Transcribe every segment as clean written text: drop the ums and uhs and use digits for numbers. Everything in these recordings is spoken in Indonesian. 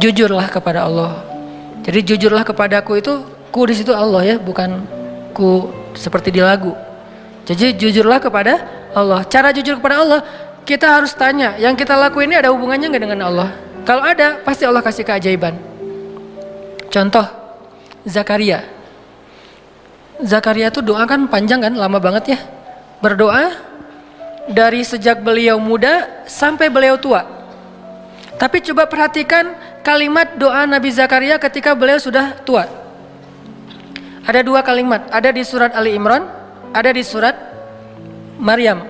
Jujurlah kepada Allah. Jadi jujurlah kepadaku itu, ku di situ Allah ya, bukan ku seperti di lagu. Jadi jujurlah kepada Allah. Cara jujur kepada Allah, kita harus tanya, yang kita lakuin ini ada hubungannya nggak dengan Allah? Kalau ada, pasti Allah kasih keajaiban. Contoh, Zakaria. Zakaria tuh doa kan panjang kan, lama banget ya. Berdoa dari sejak beliau muda sampai beliau tua. Tapi coba perhatikan kalimat doa Nabi Zakaria ketika beliau sudah tua. Ada dua kalimat, ada di surat Ali Imran, ada di surat Maryam.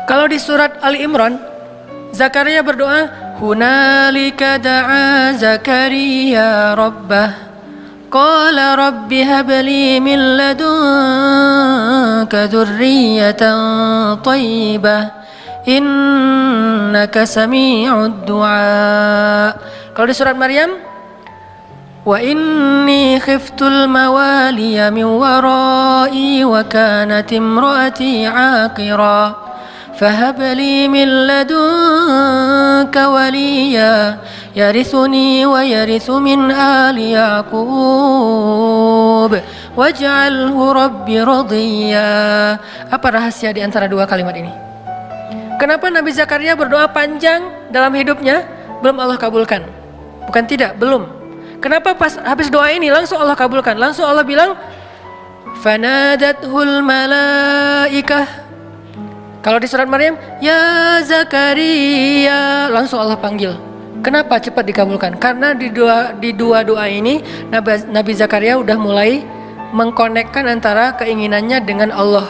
Kalau di surat Ali Imran, Zakaria berdoa, hunalika da'a Zakaria rabbah qala rabbi habli min ladunka dzurriyyatan thayyibah innaka sami'ud du'a. Kalau di surat Maryam, wa inni khiftul mawaliya min warai wa kanat imraati aqira fahab li min ladunka waliya yarithuni wa yarithu min ali yaqub waj'alhu rabbi radiyya. Apa rahasia di antara dua kalimat ini? Kenapa Nabi Zakaria berdoa panjang dalam hidupnya belum Allah kabulkan? Bukan tidak, belum. Kenapa pas habis doa ini langsung Allah kabulkan? Langsung Allah bilang, fanadathul malaikah. Kalau di surat Maryam, ya Zakaria, langsung Allah panggil. Kenapa cepat dikabulkan? Karena di dua doa ini Nabi Zakaria udah mulai mengkonekkan antara keinginannya dengan Allah.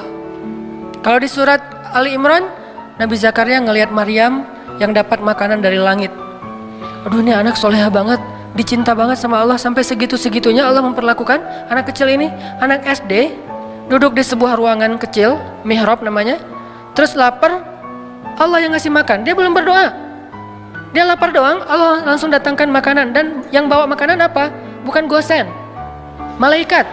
Kalau di surat Ali Imran, Nabi Zakaria ngelihat Maryam yang dapat makanan dari langit. Aduh, ini anak soleha banget, dicinta banget sama Allah, sampai segitu-segitunya Allah memperlakukan anak kecil ini. Anak SD duduk di sebuah ruangan kecil, mihrab namanya. Terus lapar, Allah yang ngasih makan. Dia belum berdoa, dia lapar doang, Allah langsung datangkan makanan. Dan yang bawa makanan apa? Bukan gosen, malaikat.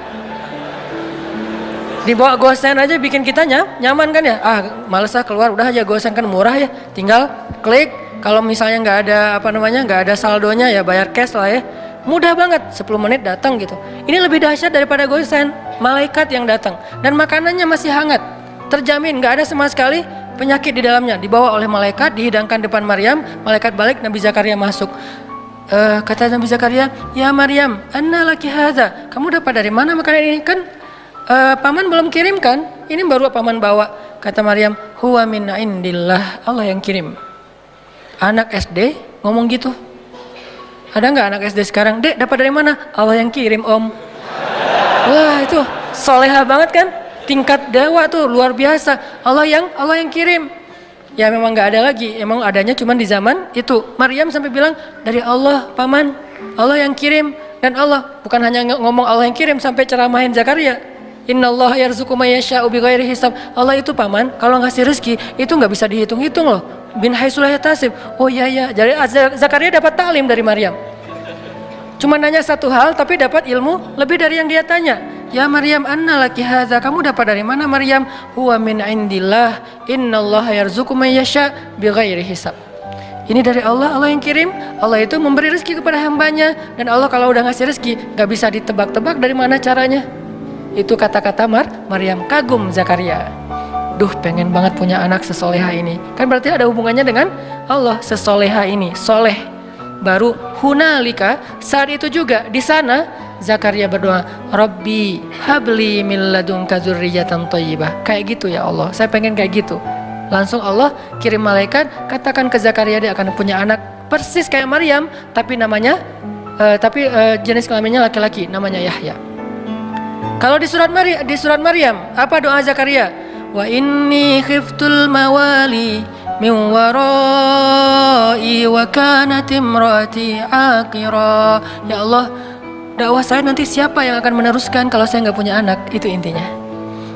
Dibawa gosen aja bikin kita nyaman kan ya. Males keluar, udah aja gosen kan murah ya, tinggal klik. Kalau misalnya nggak ada saldonya ya bayar cash lah ya, mudah banget, 10 menit datang gitu. Ini lebih dahsyat daripada gosen, malaikat yang datang dan makanannya masih hangat, terjamin nggak ada sama sekali penyakit di dalamnya. Dibawa oleh malaikat, dihidangkan depan Maryam, malaikat balik, Nabi Zakaria masuk. Kata Nabi Zakaria, ya Maryam, anna laki hadza, kamu dapat dari mana makanan ini? Kan paman belum kirim kan? Ini baru paman bawa. Kata Maryam, huwa min indillah, Allah yang kirim. Anak SD ngomong gitu. Ada nggak anak SD sekarang? Dek, dapat dari mana? Allah yang kirim, Om. Wah, itu soleha banget kan? Tingkat dakwah tuh luar biasa. Allah yang kirim. Ya memang nggak ada lagi. Emang adanya cuma di zaman itu. Maryam sampai bilang, dari Allah, paman. Allah yang kirim. Dan Allah bukan hanya ngomong Allah yang kirim, sampai ceramahin Zakaria. Innallaha yarzuqu may yasha'u bighairi hisab. Allah itu paman, kalau ngasih rezeki itu nggak bisa dihitung-hitung loh. Bin haitsu la yahtasib. Oh iya. Jadi Zakaria dapat taklim dari Maryam. Cuma nanya satu hal tapi dapat ilmu lebih dari yang dia tanya. Ya Maryam, anna laki hadza, kamu dapat dari mana Maryam? Huwa min indillah, innallaha yarzuqu may yasha' bighairi hisab. Ini dari Allah, Allah yang kirim. Allah itu memberi rezeki kepada hambanya. Dan Allah kalau udah ngasih rezeki gak bisa ditebak-tebak dari mana caranya. Itu kata-kata Maryam. Kagum Zakaria. Duh, pengen banget punya anak sesoleha ini. Kan berarti ada hubungannya dengan Allah. Sesoleha ini, soleh. Baru hunalika, saat itu juga di sana Zakaria berdoa, Rabbi habli min ladunka dzurriyyatan thayyibah. Kayak gitu ya Allah, saya pengen kayak gitu. Langsung Allah kirim malaikat, katakan ke Zakaria dia akan punya anak persis kayak Maryam, tapi namanya jenis kelaminnya laki-laki, namanya Yahya. Kalau di surat Maryam, apa doa Zakaria? Wa inni khiftul mawali min warai wa kanat imraati aqira. Ya Allah, dakwah saya nanti siapa yang akan meneruskan kalau saya nggak punya anak? Itu intinya.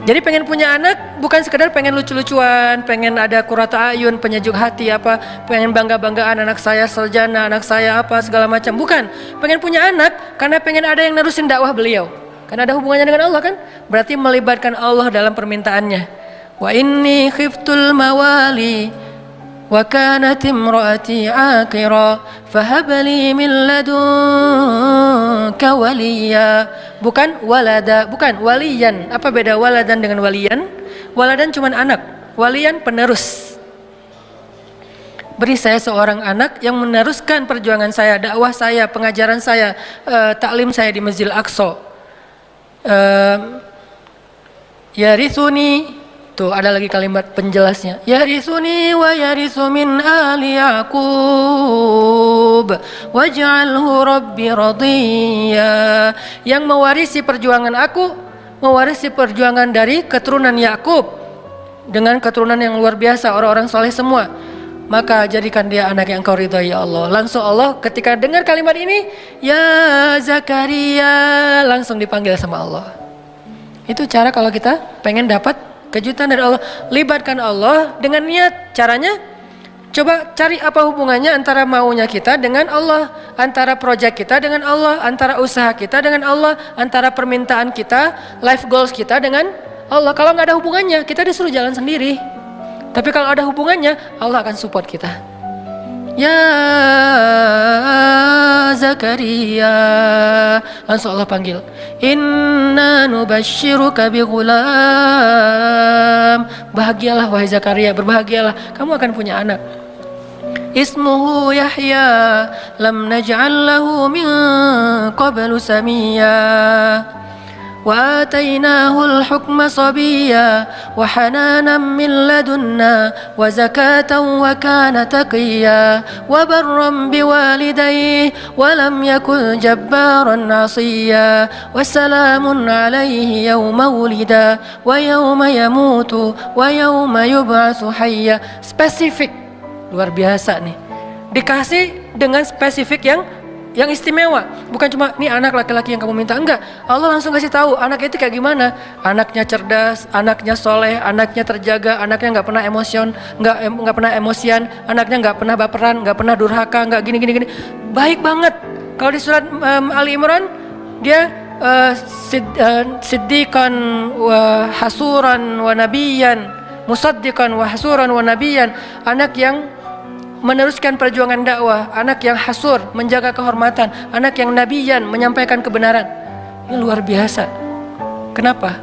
Jadi pengen punya anak bukan sekedar pengen lucu-lucuan, pengen ada qurrata ayun, penyejuk hati apa, pengen bangga-banggaan anak saya sarjana, anak saya apa segala macam. Bukan, pengen punya anak karena pengen ada yang nerusin dakwah beliau. Karena ada hubungannya dengan Allah kan? Berarti melibatkan Allah dalam permintaannya. Wa inni khiftul mawali wa kanat imraati aqira fahab li min ladunka waliya. Bukan walada, bukan waliyan. Apa beda waladan dengan waliyan? Waladan cuma anak, waliyan penerus. Beri saya seorang anak yang meneruskan perjuangan saya, dakwah saya, pengajaran saya, taklim saya di Masjidil Aqsa. Yarithuni, tuh ada lagi kalimat penjelasnya. Yarithuni wa yarithu min ali Yaqub waj'alhu rabbi radiyya. Yang mewarisi perjuangan aku, mewarisi perjuangan dari keturunan Yakub dengan keturunan yang luar biasa, orang-orang soleh semua. Maka jadikan dia anak yang kau ridhai ya Allah. Langsung Allah ketika dengar kalimat ini, ya Zakaria, langsung dipanggil sama Allah. Itu cara kalau kita pengen dapat kejutan dari Allah. Libatkan Allah dengan niat. Caranya, coba cari apa hubungannya antara maunya kita dengan Allah, antara proyek kita dengan Allah, antara usaha kita dengan Allah, antara permintaan kita, life goals kita dengan Allah. Kalau nggak ada hubungannya, kita disuruh jalan sendiri. Tapi kalau ada hubungannya, Allah akan support kita. Ya Zakaria, langsung Allah panggil. Inna nubashiruka bi ghulam. Bahagialah wahai Zakaria, berbahagialah, kamu akan punya anak. Ismuhu Yahya, lam naj'al lahu min qablu samiyya. وآتيناه الحكم صبيا وحنانا من لدنا وزكاة وكان تقيا وبرا بوالديه ولم يكن جبارا عصيا وسلام عليه يوم ولد ويوم يموت ويوم يبعث حيا. Spesifik, luar biasa nih, dikasih dengan spesifik yang istimewa. Bukan cuma nih anak laki-laki yang kamu minta, enggak. Allah langsung kasih tahu anaknya itu kayak gimana. Anaknya cerdas, anaknya soleh, anaknya terjaga, anaknya nggak pernah nggak pernah emosian, anaknya nggak pernah baperan, nggak pernah durhaka, nggak gini. Baik banget. Kalau di surat Ali Imran dia siddiqan wa hasuran wa nabiyan, musaddiqan wa hasuran wa nabiyan, anak yang meneruskan perjuangan dakwah, anak yang hasur, menjaga kehormatan, anak yang nabiyan, menyampaikan kebenaran. Ini luar biasa. Kenapa?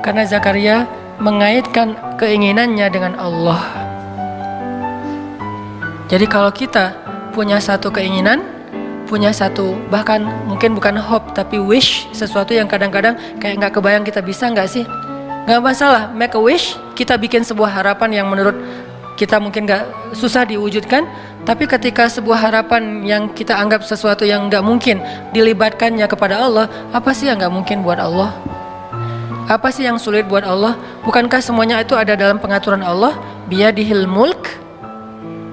Karena Zakaria mengaitkan keinginannya dengan Allah. Jadi kalau kita punya satu keinginan, punya satu, bahkan mungkin bukan hope tapi wish, sesuatu yang kadang-kadang kayak nggak kebayang kita bisa nggak sih? Nggak masalah, make a wish, kita bikin sebuah harapan yang menurut kita mungkin gak susah diwujudkan, tapi ketika sebuah harapan yang kita anggap sesuatu yang gak mungkin dilibatkannya kepada Allah, apa sih yang gak mungkin buat Allah? Apa sih yang sulit buat Allah? Bukankah semuanya itu ada dalam pengaturan Allah? Biyadihil mulk.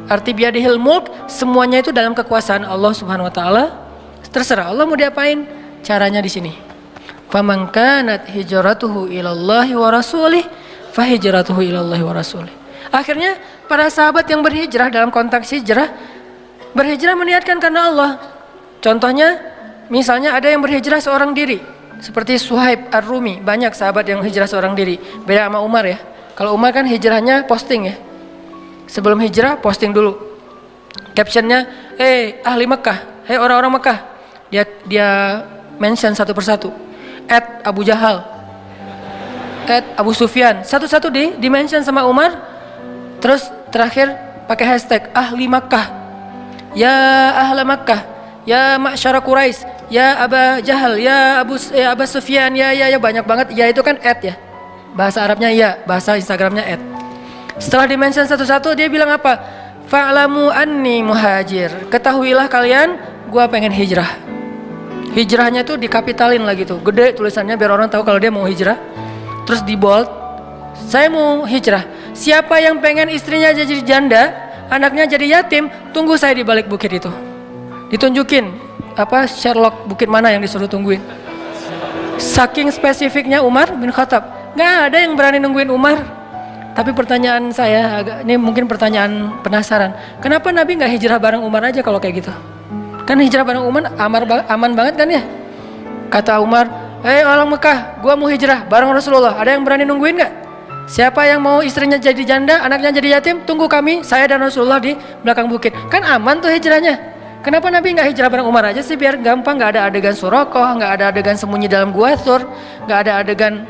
Arti biyadihil mulk, semuanya itu dalam kekuasaan Allah Subhanahu wa taala. Terserah Allah mau diapain. Caranya di sini. Faman kanat hijratuhu ilallahi wa rasulih, fa hijratuhu ilallahi wa rasulih. Akhirnya para sahabat yang berhijrah dalam konteks hijrah, berhijrah meniatkan karena Allah. Contohnya, misalnya ada yang berhijrah seorang diri, seperti Suhaib Ar-Rumi. Banyak sahabat yang hijrah seorang diri. Beda sama Umar ya. Kalau Umar kan hijrahnya posting ya. Sebelum hijrah posting dulu. Captionnya, ahli Mekah, orang-orang Mekah. Dia mention satu persatu. @Abu Jahal, @Abu Sufyan. Satu-satu di mention sama Umar. Terus terakhir pakai hashtag ahli Makkah, ya ahla Makkah, ya ma'syara Quraisy, ya Aba Jahal, ya Abu Sufyan, ya banyak banget. Ya itu kan ya, bahasa Arabnya ya, bahasa Instagramnya . Setelah dimention satu-satu dia bilang apa? Fa'lamu anni muhajir. Ketahuilah kalian, gua pengen hijrah. Hijrahnya tuh dikapitalin lagi tuh, gede tulisannya biar orang tahu kalau dia mau hijrah. Terus di bold, saya mau hijrah. Siapa yang pengen istrinya jadi janda, anaknya jadi yatim, tunggu saya di balik bukit itu. Ditunjukin Sherlock bukit mana yang disuruh tungguin. Saking spesifiknya Umar bin Khattab, nggak ada yang berani nungguin Umar. Tapi pertanyaan saya ini mungkin pertanyaan penasaran, kenapa Nabi nggak hijrah bareng Umar aja kalau kayak gitu? Kan hijrah bareng Umar aman banget kan ya? Kata Umar, orang Mekah, gua mau hijrah bareng Rasulullah. Ada yang berani nungguin nggak? Siapa yang mau istrinya jadi janda, anaknya jadi yatim, tunggu kami, saya dan Rasulullah di belakang bukit. Kan aman tuh hijrahnya. Kenapa Nabi nggak hijrah bareng Umar aja sih, biar gampang, nggak ada adegan Surakoh, nggak ada adegan sembunyi dalam gua Thur, nggak ada adegan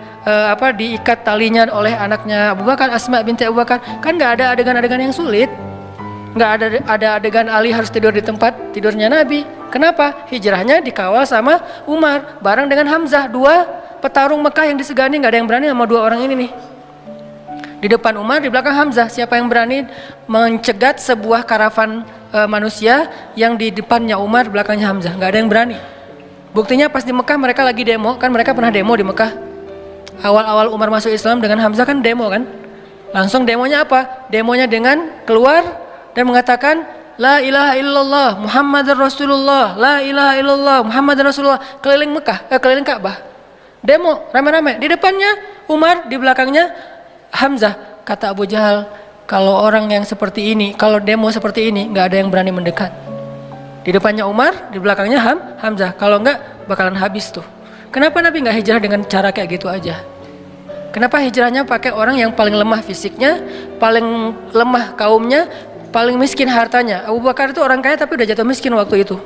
diikat talinya oleh anaknya Abu Bakar, Asma binti Abu Bakar. Kan nggak ada adegan-adegan yang sulit. Nggak ada adegan Ali harus tidur di tempat tidurnya Nabi. Kenapa? Hijrahnya dikawal sama Umar bareng dengan Hamzah, dua petarung Mekah yang disegani. Nggak ada yang berani sama dua orang ini nih. Di depan Umar, di belakang Hamzah. Siapa yang berani mencegat sebuah karavan manusia yang di depannya Umar, belakangnya Hamzah? Nggak ada yang berani. Buktinya pas di Mekah mereka lagi demo, kan mereka pernah demo di Mekah. Awal-awal Umar masuk Islam dengan Hamzah kan demo kan. Langsung demonya apa? Demonya dengan keluar dan mengatakan La ilaha illallah Muhammadar Rasulullah, La ilaha illallah Muhammadar Rasulullah, keliling Mekah, keliling Ka'bah. Demo rame-rame. Di depannya Umar, di belakangnya Hamzah. Kata Abu Jahal, kalau orang yang seperti ini, kalau demo seperti ini, nggak ada yang berani mendekat. Di depannya Umar, di belakangnya Hamzah. Kalau nggak bakalan habis tuh. Kenapa Nabi nggak hijrah dengan cara kayak gitu aja? Kenapa hijrahnya pakai orang yang paling lemah fisiknya, paling lemah kaumnya, paling miskin hartanya? Abu Bakar itu orang kaya tapi udah jatuh miskin waktu itu.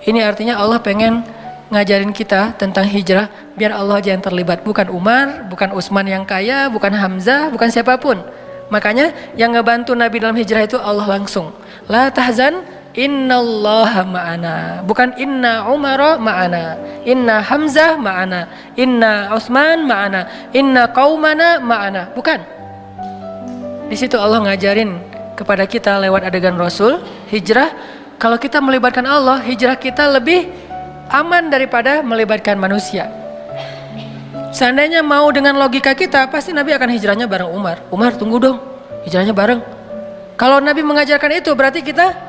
Ini artinya Allah pengen ngajarin kita tentang hijrah biar Allah aja yang terlibat, bukan Umar, bukan Utsman yang kaya, bukan Hamzah, bukan siapapun. Makanya yang ngebantu Nabi dalam hijrah itu Allah langsung. La tahzan innallaha ma'ana, bukan inna Umar ma'ana, inna Hamzah ma'ana, inna Utsman ma'ana, inna qaumana ma'ana, bukan. Di situ Allah ngajarin kepada kita lewat adegan Rasul hijrah. Kalau kita melibatkan Allah, hijrah kita lebih aman daripada melibatkan manusia. Seandainya mau dengan logika kita, pasti Nabi akan hijrahnya bareng Umar. Umar tunggu dong, hijrahnya bareng. Kalau Nabi mengajarkan itu, berarti kita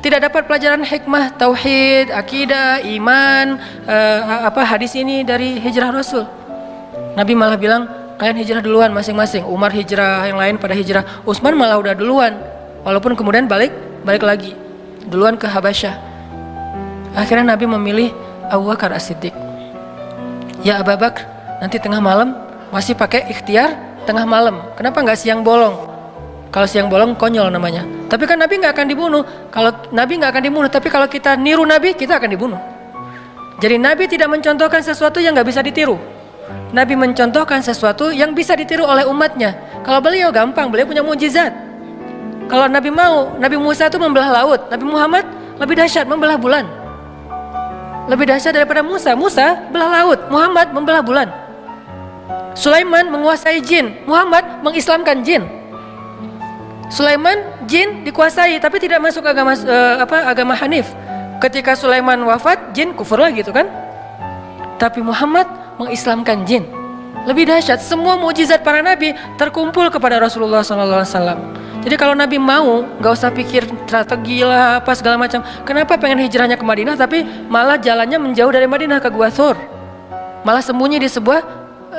tidak dapat pelajaran hikmah, tauhid, akidah, iman, hadis ini dari hijrah Rasul. Nabi malah bilang, kalian hijrah duluan masing-masing. Umar hijrah, yang lain pada hijrah. Utsman malah udah duluan, walaupun kemudian balik lagi duluan ke Habasyah. Akhirnya Nabi memilih Abu Bakar As-Siddiq. Ya Abu Bakar, nanti tengah malam masih pakai ikhtiar tengah malam. Kenapa nggak siang bolong? Kalau siang bolong konyol namanya. Tapi kan Nabi nggak akan dibunuh. Kalau Nabi nggak akan dibunuh, tapi kalau kita niru Nabi, kita akan dibunuh. Jadi Nabi tidak mencontohkan sesuatu yang nggak bisa ditiru. Nabi mencontohkan sesuatu yang bisa ditiru oleh umatnya. Kalau beliau gampang, beliau punya mukjizat. Kalau Nabi mau, Nabi Musa itu membelah laut. Nabi Muhammad lebih dahsyat, membelah bulan. Lebih dahsyat daripada Musa. Musa belah laut, Muhammad membelah bulan. Sulaiman menguasai jin, Muhammad mengislamkan jin. Sulaiman jin dikuasai tapi tidak masuk agama Hanif. Ketika Sulaiman wafat, jin kufur lagi gitu kan. Tapi Muhammad mengislamkan jin. Lebih dahsyat, semua mukjizat para nabi terkumpul kepada Rasulullah SAW. Jadi kalau Nabi mau, nggak usah pikir strategi lah apa segala macam. Kenapa pengen hijrahnya ke Madinah tapi malah jalannya menjauh dari Madinah ke Gua Thur? Malah sembunyi di sebuah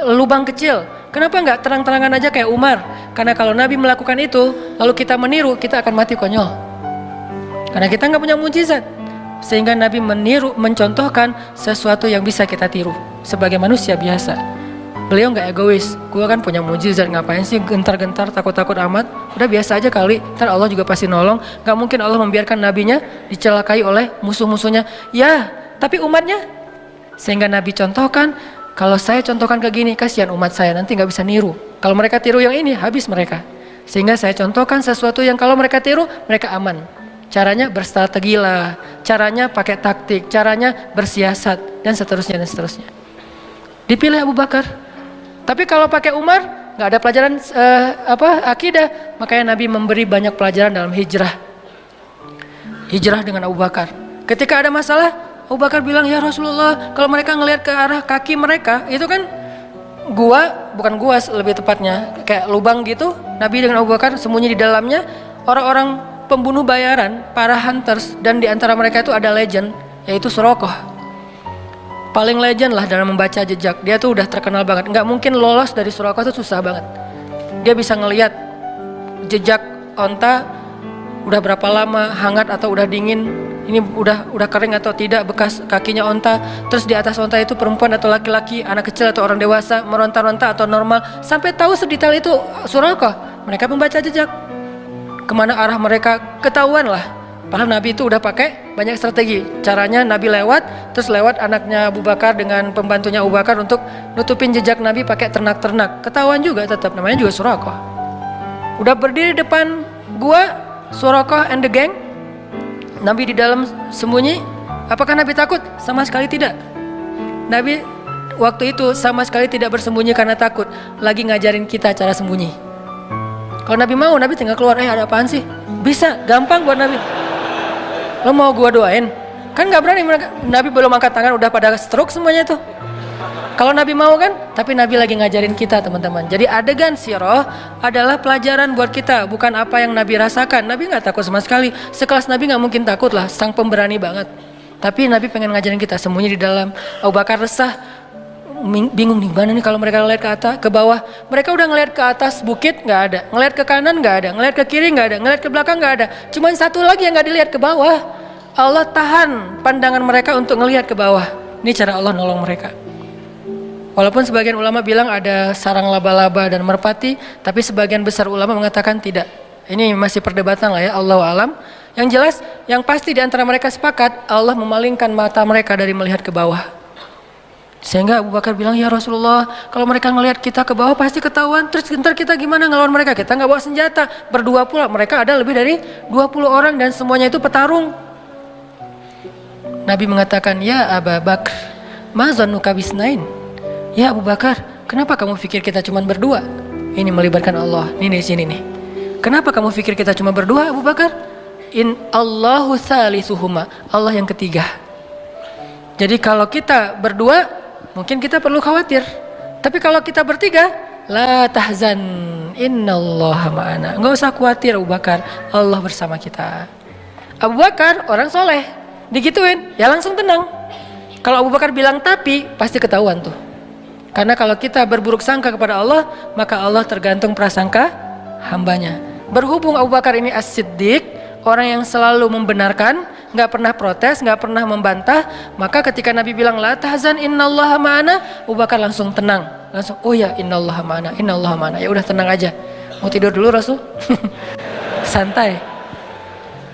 lubang kecil. Kenapa nggak terang-terangan aja kayak Umar? Karena kalau Nabi melakukan itu, lalu kita meniru, kita akan mati konyol. Karena kita nggak punya mukjizat. Sehingga Nabi mencontohkan sesuatu yang bisa kita tiru sebagai manusia biasa. Beliau nggak egois, gue kan punya mujizat, ngapain sih gentar-gentar takut-takut amat, udah biasa aja kali, ntar Allah juga pasti nolong. Gak mungkin Allah membiarkan nabinya dicelakai oleh musuh-musuhnya. Ya, tapi umatnya. Sehingga Nabi contohkan, kalau saya contohkan ke gini, kasihan umat saya, nanti gak bisa niru. Kalau mereka tiru yang ini, habis mereka. Sehingga saya contohkan sesuatu yang kalau mereka tiru, mereka aman. Caranya berstrategi lah, caranya pakai taktik, caranya bersiasat, dan seterusnya dan seterusnya. Dipilih Abu Bakar. Tapi kalau pakai Umar, nggak ada pelajaran akidah. Makanya Nabi memberi banyak pelajaran dalam hijrah. Hijrah dengan Abu Bakar. Ketika ada masalah, Abu Bakar bilang, ya Rasulullah, kalau mereka ngelihat ke arah kaki mereka, itu kan bukan gua lebih tepatnya, kayak lubang gitu. Nabi dengan Abu Bakar sembunyi di dalamnya. Orang-orang pembunuh bayaran, para hunters, dan di antara mereka itu ada legend, yaitu Surakoh. Paling legend lah dalam membaca jejak. Dia tuh udah terkenal banget. Nggak mungkin lolos dari Surakoh tuh susah banget. Dia bisa ngelihat jejak onta udah berapa lama hangat atau udah dingin. ini udah kering atau tidak bekas kakinya onta, terus di atas onta itu perempuan atau laki-laki, anak kecil atau orang dewasa, meronta-ronta atau normal, sampai tahu sedetail itu Suraqah. Mereka membaca jejak kemana arah mereka, ketahuan lah. Padahal Nabi itu udah pakai banyak strategi. Caranya Nabi lewat, terus lewat anaknya Abu Bakar dengan pembantunya Abu Bakar untuk nutupin jejak Nabi pakai ternak-ternak. Ketahuan juga tetap, namanya juga Suraqah. Udah berdiri depan gua Suraqah and the gang, Nabi di dalam sembunyi. Apakah Nabi takut? Sama sekali tidak. Nabi waktu itu sama sekali tidak bersembunyi karena takut, lagi ngajarin kita cara sembunyi. Kalau Nabi mau, Nabi tinggal keluar, ada apaan sih? Bisa, gampang buat Nabi. Lo mau gua doain? Kan gak berani mereka. Nabi belum angkat tangan udah pada stroke semuanya tuh. Kalau Nabi mau kan, tapi Nabi lagi ngajarin kita teman-teman. Jadi adegan sirah adalah pelajaran buat kita, bukan apa yang Nabi rasakan. Nabi nggak takut sama sekali. Sekelas Nabi nggak mungkin takut lah, sang pemberani banget. Tapi Nabi pengen ngajarin kita, sembunyi di dalam. Abu Bakar resah, bingung nih, mana nih kalau mereka ngeliat ke atas, ke bawah. Mereka udah ngeliat ke atas bukit nggak ada, ngeliat ke kanan nggak ada, ngeliat ke kiri nggak ada, ngeliat ke belakang nggak ada. Cuman satu lagi yang nggak dilihat, ke bawah. Allah tahan pandangan mereka untuk ngelihat ke bawah. Ini cara Allah nolong mereka. Walaupun sebagian ulama bilang ada sarang laba-laba dan merpati, tapi sebagian besar ulama mengatakan tidak. Ini masih perdebatan lah ya, Allahu alam. Yang jelas, yang pasti di antara mereka sepakat, Allah memalingkan mata mereka dari melihat ke bawah. Sehingga Abu Bakar bilang, ya Rasulullah, kalau mereka ngelihat kita ke bawah pasti ketahuan. Terus ntar kita gimana ngelawan mereka? Kita nggak bawa senjata, berdua pula. Mereka ada lebih dari 20 orang dan semuanya itu petarung. Nabi mengatakan, ya Abu Bakar, ma zannuka bisnain? Ya Abu Bakar, kenapa kamu pikir kita cuma berdua? Ini melibatkan Allah. Ini di sini nih. Kenapa kamu pikir kita cuma berdua, Abu Bakar? In Allahu salisuhuma. Allah yang ketiga. Jadi kalau kita berdua, mungkin kita perlu khawatir. Tapi kalau kita bertiga, la tahzan, innallaha ma'ana. Enggak usah khawatir Abu Bakar, Allah bersama kita. Abu Bakar orang soleh, digituin, ya langsung tenang. Kalau Abu Bakar bilang tapi, pasti ketahuan tuh. Karena kalau kita berburuk sangka kepada Allah, maka Allah tergantung prasangka hambanya. Berhubung Abu Bakar ini as-siddiq, orang yang selalu membenarkan, nggak pernah protes, nggak pernah membantah, maka ketika Nabi bilang la tahzan innallaha ma'ana, Abu Bakar langsung tenang, langsung oh ya innallaha ma'ana, innallaha ma'ana, ya udah tenang aja. Mau tidur dulu Rasul? Santai.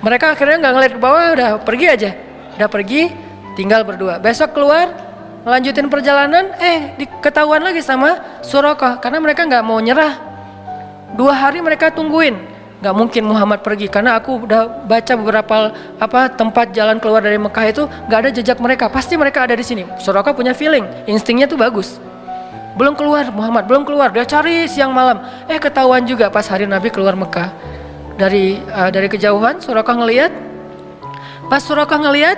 Mereka akhirnya nggak ngeliat ke bawah, udah pergi aja, udah pergi, tinggal berdua. Besok keluar, melanjutin perjalanan, diketahuan lagi sama Suraqah, karena mereka nggak mau nyerah. 2 hari mereka tungguin, nggak mungkin Muhammad pergi, karena aku udah baca beberapa tempat jalan keluar dari Mekah itu nggak ada jejak mereka, pasti mereka ada di sini. Suraqah punya feeling, instingnya tuh bagus. Belum keluar Muhammad, belum keluar, dia cari siang malam, ketahuan juga pas hari Nabi keluar Mekah. Dari kejauhan Suraqah ngelihat, pas Suraqah ngelihat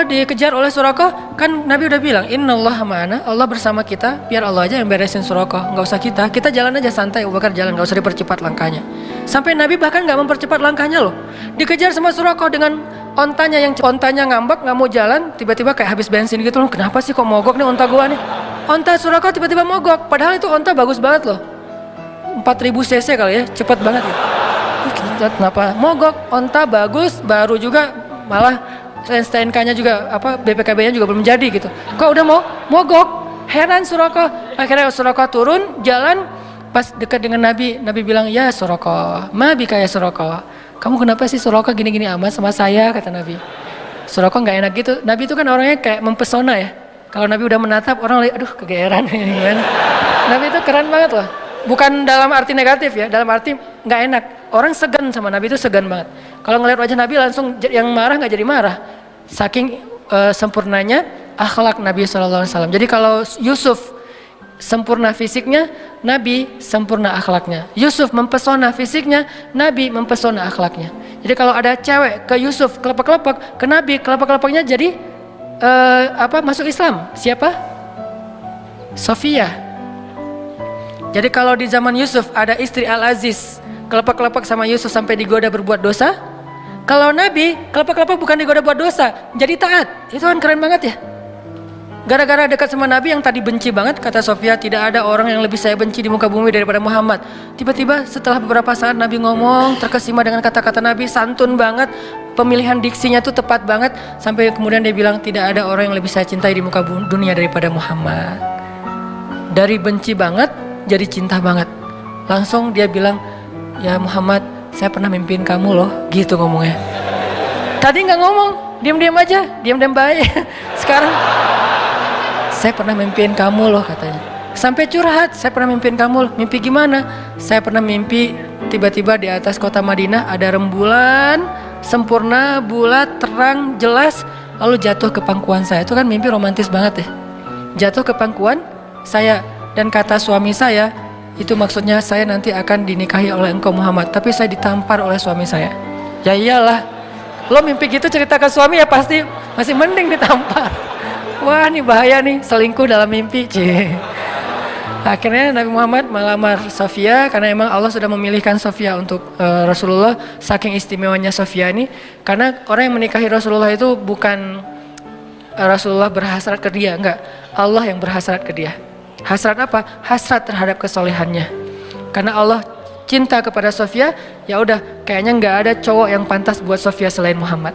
dikejar oleh Suraqah, kan Nabi udah bilang innallaha ma'ana, Allah bersama kita, biar Allah aja yang beresin Suraqah, nggak usah kita jalan aja santai. Abu Bakar jalan, nggak usah dipercepat langkahnya. Sampai Nabi bahkan nggak mempercepat langkahnya loh, dikejar sama Suraqah dengan ontanya ngambek, nggak mau jalan, tiba-tiba kayak habis bensin gitu loh. Kenapa sih kok mogok nih onta gua nih? Onta Suraqah tiba-tiba mogok, padahal itu onta bagus banget loh, 4000 cc kali ya, cepet banget ya. Kenapa mogok? Onta bagus, baru juga, malah STNK-nya juga BPKB-nya juga belum jadi gitu. Kok udah mau mogok? Heran Suraqah. Akhirnya Suraqah turun jalan, pas dekat dengan Nabi, Nabi bilang, "Ya Suraqah, ma bika ya Suraqah. Kamu kenapa sih Suraqah gini-gini amat sama saya?" kata Nabi. Suraqah nggak enak gitu. Nabi itu kan orangnya kayak mempesona ya. Kalau Nabi udah menatap, orang lihat, aduh kegeeran gimana. Nabi itu keren banget loh. Bukan dalam arti negatif ya, dalam arti nggak enak. Orang segan sama Nabi itu segan banget. Kalau ngeliat wajah Nabi langsung yang marah nggak jadi marah. Saking sempurnanya akhlak Nabi SAW. Jadi kalau Yusuf sempurna fisiknya, Nabi sempurna akhlaknya. Yusuf mempesona fisiknya, Nabi mempesona akhlaknya. Jadi kalau ada cewek ke Yusuf kelepek-kelepek, ke Nabi kelepek-kelepeknya jadi masuk Islam. Siapa? Sofia. Jadi kalau di zaman Yusuf ada istri Al-Aziz kelepek-kelepek sama Yusuf sampai digoda berbuat dosa. Kalau Nabi kelepek-kelepek bukan digoda buat dosa, jadi taat. Itu kan keren banget ya. Gara-gara dekat sama Nabi yang tadi benci banget, kata Sofia, tidak ada orang yang lebih saya benci di muka bumi daripada Muhammad. Tiba-tiba setelah beberapa saat Nabi ngomong, terkesima dengan kata-kata Nabi, santun banget, pemilihan diksinya tuh tepat banget, sampai kemudian dia bilang, tidak ada orang yang lebih saya cintai di muka dunia daripada Muhammad. Dari benci banget jadi cinta banget. Langsung dia bilang, ya Muhammad, saya pernah mimpiin kamu loh, gitu ngomongnya. Tadi nggak ngomong, diam-diam aja, diam-diam baik. Sekarang, saya pernah mimpiin kamu loh katanya. Sampai curhat, saya pernah mimpiin kamu loh. Mimpi gimana? Saya pernah mimpi tiba-tiba di atas kota Madinah ada rembulan, sempurna, bulat, terang, jelas. Lalu jatuh ke pangkuan saya. Itu kan mimpi romantis banget ya. Jatuh ke pangkuan saya. Dan kata suami saya, itu maksudnya saya nanti akan dinikahi oleh engkau Muhammad. Tapi saya ditampar oleh suami saya. Ya iyalah, lo mimpi gitu cerita ke suami ya pasti masih mending ditampar. Wah ini bahaya nih, selingkuh dalam mimpi. Akhirnya Nabi Muhammad melamar Sofia karena emang Allah sudah memilihkan Sofia untuk Rasulullah. Saking istimewanya Sofia ini, karena orang yang menikahi Rasulullah itu bukan Rasulullah berhasrat ke dia, enggak, Allah yang berhasrat ke dia. Hasrat apa? Hasrat terhadap kesolehannya. Karena Allah cinta kepada Sofia, ya udah kayaknya nggak ada cowok yang pantas buat Sofia selain Muhammad.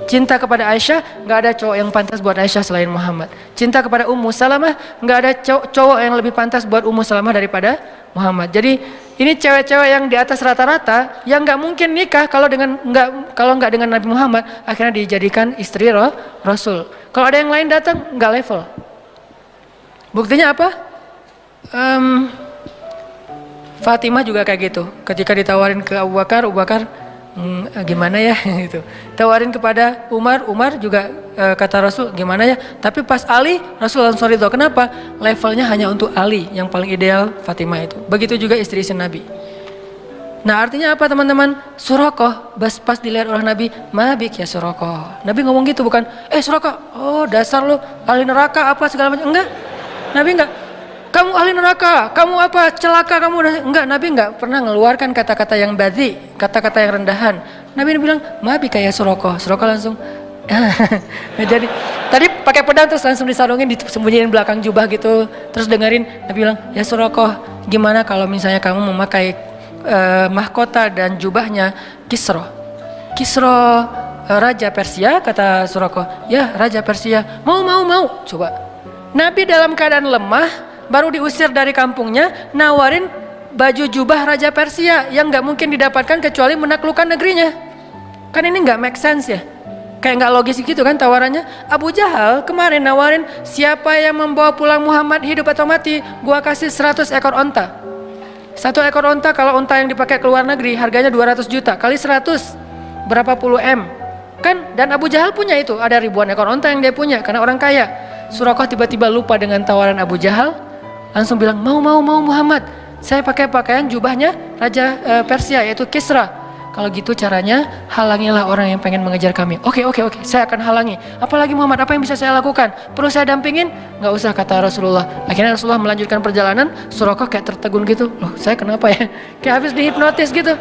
Cinta kepada Aisyah, nggak ada cowok yang pantas buat Aisyah selain Muhammad. Cinta kepada Ummu Salamah, nggak ada cowok yang lebih pantas buat Ummu Salamah daripada Muhammad. Jadi ini cewek-cewek yang di atas rata-rata yang nggak mungkin nikah kalau nggak dengan Nabi Muhammad, akhirnya dijadikan istri Rasul. Kalau ada yang lain datang nggak level. Buktinya apa? Fatimah juga kayak gitu. Ketika ditawarin ke Abu Bakar, gimana ya gitu. Tawarin kepada Umar juga kata Rasul gimana ya. Tapi pas Ali, Rasul langsung ridho. Kenapa? Levelnya hanya untuk Ali, yang paling ideal Fatimah itu. Begitu juga istri-istri Nabi. Nah artinya apa teman-teman? Surakoh pas dilihat oleh Nabi, mabik ya Surakoh. Nabi ngomong gitu bukan, Surakoh, oh dasar lu ahli neraka apa segala macam. Enggak, Nabi enggak. Kamu ahli neraka, kamu apa, celaka kamu. Enggak, Nabi enggak pernah mengeluarkan kata-kata yang badhi, kata-kata yang rendahan. Nabi bilang, mabi kayak Surakoh. Surakoh langsung, jadi tadi pakai pedang terus langsung disarungin, disembunyiin belakang jubah gitu. Terus dengerin, Nabi bilang, ya Surakoh, gimana kalau misalnya kamu memakai mahkota dan jubahnya Kisra. Kisra Raja Persia, kata Surakoh. Ya, Raja Persia. Mau. Coba. Nabi dalam keadaan lemah, baru diusir dari kampungnya, nawarin baju jubah Raja Persia yang gak mungkin didapatkan kecuali menaklukkan negerinya. Kan ini gak make sense ya, kayak gak logis gitu kan tawarannya. Abu Jahal kemarin nawarin, siapa yang membawa pulang Muhammad hidup atau mati, gua kasih 100 ekor onta. 1 ekor onta, kalau onta yang dipakai ke luar negeri harganya 200 juta, kali 100 berapa puluh M kan. Dan Abu Jahal punya itu, ada ribuan ekor onta yang dia punya karena orang kaya. Surakoh tiba-tiba lupa dengan tawaran Abu Jahal, langsung bilang, mau Muhammad, saya pakai pakaian jubahnya Raja Persia yaitu Kisra. Kalau gitu caranya halangilah orang yang pengen mengejar kami. Oke, saya akan halangi. Apalagi Muhammad, apa yang bisa saya lakukan? Perlu saya dampingin? Nggak usah, kata Rasulullah. Akhirnya Rasulullah melanjutkan perjalanan. Surakoh kayak tertegun gitu, loh saya kenapa ya, kayak habis dihipnotis gitu.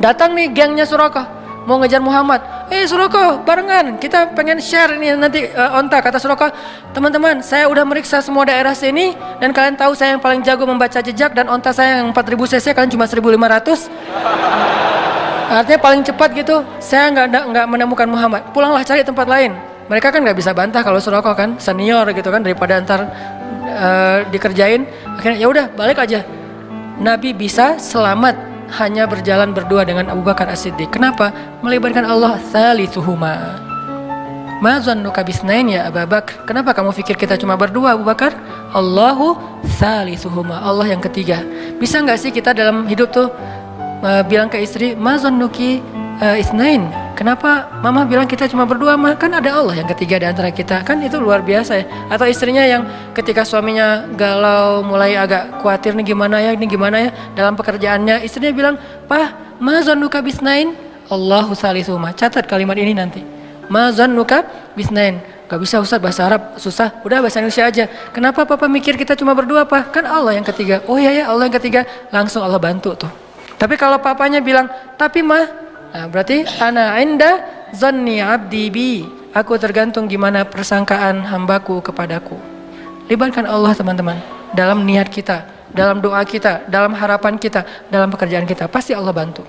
Datang nih gengnya Surakoh mau ngejar Muhammad. Surakoh, barengan, kita pengen share ini nanti onta. Kata Surakoh, teman-teman, saya udah meriksa semua daerah sini dan kalian tahu saya yang paling jago membaca jejak, dan onta saya yang 4000 cc, kalian cuma 1500. Artinya paling cepat gitu. Saya nggak menemukan Muhammad. Pulanglah cari tempat lain. Mereka kan nggak bisa bantah kalau Surakoh kan senior gitu kan, daripada ntar dikerjain. Akhirnya ya udah balik aja. Nabi bisa selamat hanya berjalan berdua dengan Abu Bakar As-Siddiq. Kenapa? Melibatkan Allah thalithuhuma. Ma zannuka bisnain ya Abu Bakar. Kenapa kamu pikir kita cuma berdua Abu Bakar? Allahu thalithuhuma. Allah yang ketiga. Bisa nggak sih kita dalam hidup tuh bilang ke istri, ma zannuki isnain. Kenapa mama bilang kita cuma berdua? Kan ada Allah yang ketiga di antara kita. Kan itu luar biasa ya. Atau istrinya yang ketika suaminya galau, mulai agak khawatir nih gimana ya dalam pekerjaannya, istrinya bilang, "Pah, ma zannuka bisnain?" Allahu salisuhuma. Catat kalimat ini nanti. Ma zannuka bisnain. Gak bisa Ustaz, bahasa Arab susah. Udah bahasa Indonesia aja. Kenapa papa mikir kita cuma berdua, Pak? Kan Allah yang ketiga. Oh iya ya, Allah yang ketiga. Langsung Allah bantu tuh. Tapi kalau papanya bilang, tapi mah, nah berarti ana inda zanni abdi bi. Aku tergantung gimana persangkaan hambaku kepadaku. Libatkan Allah teman-teman dalam niat kita, dalam doa kita, dalam harapan kita, dalam pekerjaan kita. Pasti Allah bantu.